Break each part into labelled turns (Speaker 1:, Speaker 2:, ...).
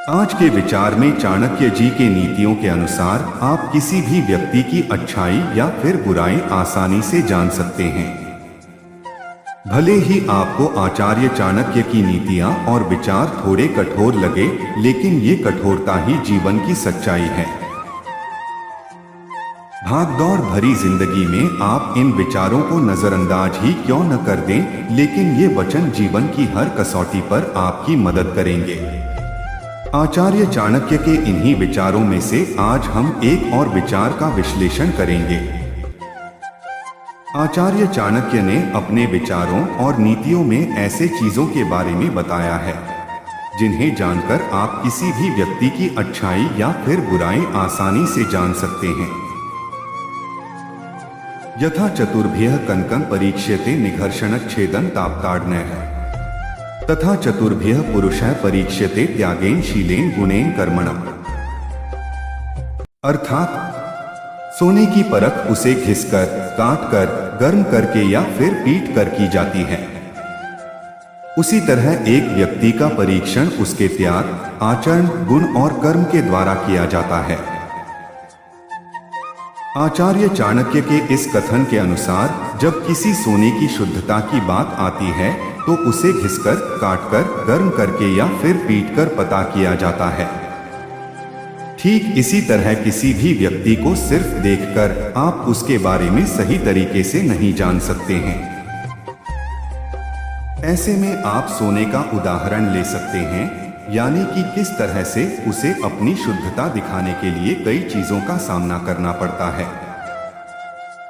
Speaker 1: आज के विचार में चाणक्य जी के नीतियों के अनुसार आप किसी भी व्यक्ति की अच्छाई या फिर बुराई आसानी से जान सकते हैं। भले ही आपको आचार्य चाणक्य की नीतियां और विचार थोड़े कठोर लगे, लेकिन ये कठोरता ही जीवन की सच्चाई है। भागदौड़ भरी जिंदगी में आप इन विचारों को नजरअंदाज ही क्यों न कर दें, लेकिन ये वचन जीवन की हर कसौटी पर आपकी मदद करेंगे। आचार्य चाणक्य के इन्हीं विचारों में से आज हम एक और विचार का विश्लेषण करेंगे। आचार्य चाणक्य ने अपने विचारों और नीतियों में ऐसे चीजों के बारे में बताया है जिन्हें जानकर आप किसी भी व्यक्ति की अच्छाई या फिर बुराई आसानी से जान सकते हैं। यथा चतुर्भ्यः कनकं परीक्ष्यते निघर्षणच्छेदं तापताड़नैः तथा चतुर्भ्यः पुरुषः परीक्ष्यते त्यागेन शीलेन गुणेन कर्मणः। अर्थात सोने की परख उसे घिसकर, काटकर, गर्म करके या फिर पीट कर की जाती है। उसी तरह एक व्यक्ति का परीक्षण उसके त्याग, आचरण, गुण और कर्म के द्वारा किया जाता है। आचार्य चाणक्य के इस कथन के अनुसार जब किसी सोने की शुद्धता की बात आती है तो उसे घिसकर, काटकर, गर्म करके या फिर पीटकर पता किया जाता है। ठीक इसी तरह किसी भी व्यक्ति को सिर्फ देखकर आप उसके बारे में सही तरीके से नहीं जान सकते हैं। ऐसे में आप सोने का उदाहरण ले सकते हैं, यानी कि किस तरह से उसे अपनी शुद्धता दिखाने के लिए कई चीजों का सामना करना पड़ता है।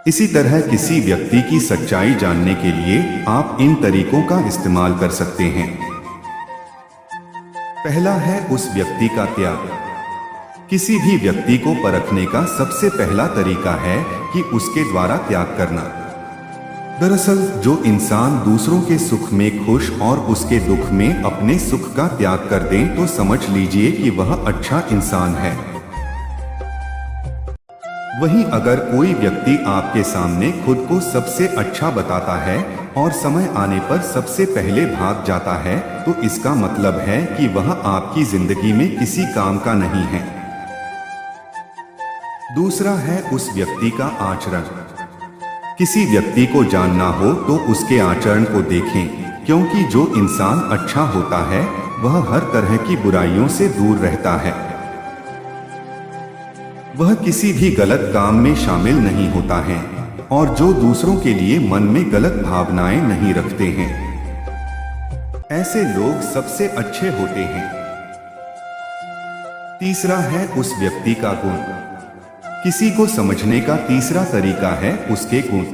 Speaker 1: इसी तरह किसी व्यक्ति की सच्चाई जानने के लिए आप इन तरीकों का इस्तेमाल कर सकते हैं। पहला है उस व्यक्ति का त्याग। किसी भी व्यक्ति को परखने का सबसे पहला तरीका है कि उसके द्वारा त्याग करना। दरअसल जो इंसान दूसरों के सुख में खुश और उसके दुख में अपने सुख का त्याग कर दें तो समझ लीजिए कि वह अच्छा इंसान है। वहीं अगर कोई व्यक्ति आपके सामने खुद को सबसे अच्छा बताता है और समय आने पर सबसे पहले भाग जाता है तो इसका मतलब है कि वह आपकी जिंदगी में किसी काम का नहीं है। दूसरा है उस व्यक्ति का आचरण। किसी व्यक्ति को जानना हो तो उसके आचरण को देखें, क्योंकि जो इंसान अच्छा होता है वह हर तरह की बुराइयों से दूर रहता है। वह किसी भी गलत काम में शामिल नहीं होता है और जो दूसरों के लिए मन में गलत भावनाएं नहीं रखते हैं। ऐसे लोग सबसे अच्छे होते हैं। तीसरा है उस व्यक्ति का गुण। किसी को समझने का तीसरा तरीका है उसके गुण।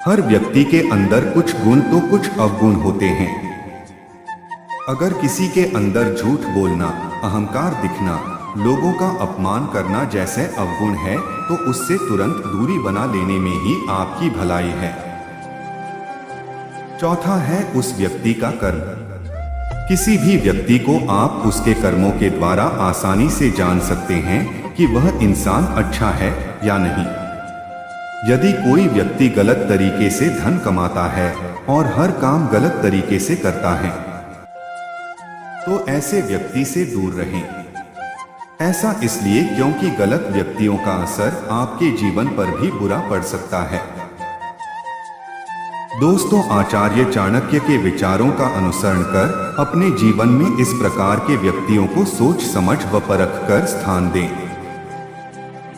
Speaker 1: हर व्यक्ति के अंदर कुछ गुण तो कुछ अवगुण होते हैं। अगर किसी के अंदर झूठ बोलना, अहंकार दिखना, लोगों का अपमान करना जैसे अवगुण है तो उससे तुरंत दूरी बना लेने में ही आपकी भलाई है। चौथा है उस व्यक्ति का कर्म। किसी भी व्यक्ति को आप उसके कर्मों के द्वारा आसानी से जान सकते हैं कि वह इंसान अच्छा है या नहीं। यदि कोई व्यक्ति गलत तरीके से धन कमाता है और हर काम गलत तरीके से करता है तो ऐसे व्यक्ति से दूर रहें। ऐसा इसलिए क्योंकि गलत व्यक्तियों का असर आपके जीवन पर भी बुरा पड़ सकता है। दोस्तों, आचार्य चाणक्य के विचारों का अनुसरण कर अपने जीवन में इस प्रकार के व्यक्तियों को सोच समझ व परख कर स्थान दें।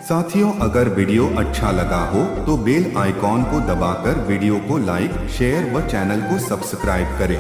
Speaker 1: साथियों, अगर वीडियो अच्छा लगा हो तो बेल आइकॉन को दबाकर वीडियो को लाइक, शेयर व चैनल को सब्सक्राइब करें।